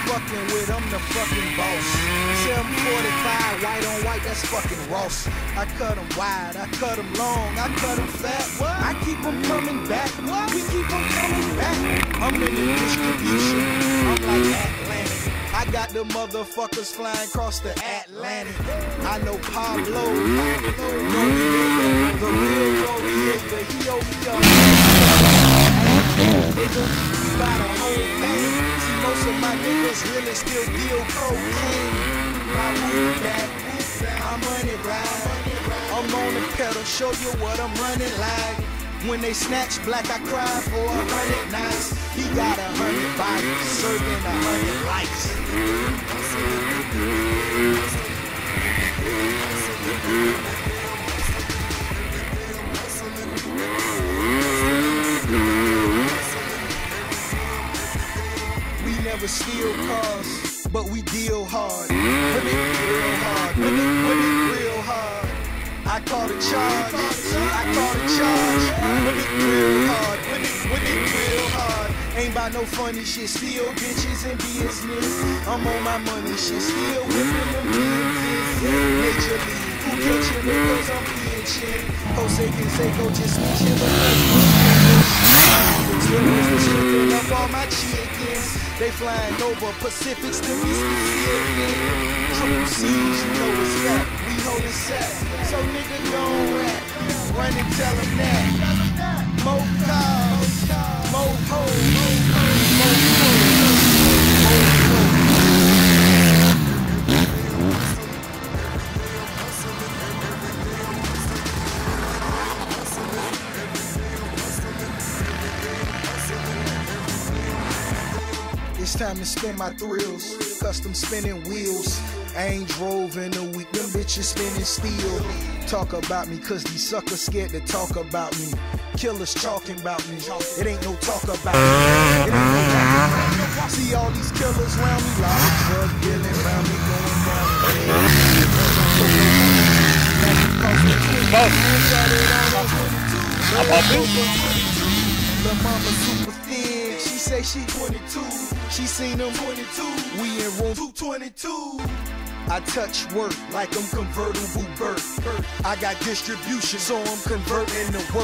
Fucking with, I'm the fucking boss. 745, white on white, that's fucking Ross. I cut them wide, I cut them long, I cut them fat. What? I keep them coming back. What? We keep them coming back. I'm in the distribution, I'm like Atlantic. I got the motherfuckers flying across the Atlantic. I know Pablo, the real Noriega, he owe me up. We buy the whole thing. Most of my niggas really still deal cocaine. My weed back, my money ride. I'm on the pedal, show you what I'm running like. When they snatch black, I cry for 100 nights. He got 100 bodies, serving 100 lives. Never steal cars, but we deal hard. Put it real hard, put it real hard. I call the charge, I call the charge. Put it real hard, put it real hard. Ain't by no funny shit, still bitches in business. I'm on my money shit, still whipping them kids. Major league, who catching niggas, I'm pitching. Jose Canseco just reaching the stripping up all my chickens. They flying over Pacifics to be specific. Triple C's, you know it's that. We hold it set. So nigga gon' rap. Run and tell them that. More cars, more hoes, more hoes. It's time to spin my thrills, custom spinning wheels. I ain't drove in a week, them bitches spinning steel. Talk about me, cause these suckers scared to talk about me. Killers talking about me, it ain't no talk about me. It ain't no see all these killers round me, lot of drug dealing round me, going down. The mama super thin, she say she 22. She seen them 22, we in room 222. I touch work like I'm convertible Burt. I got distribution, so I'm converting the work.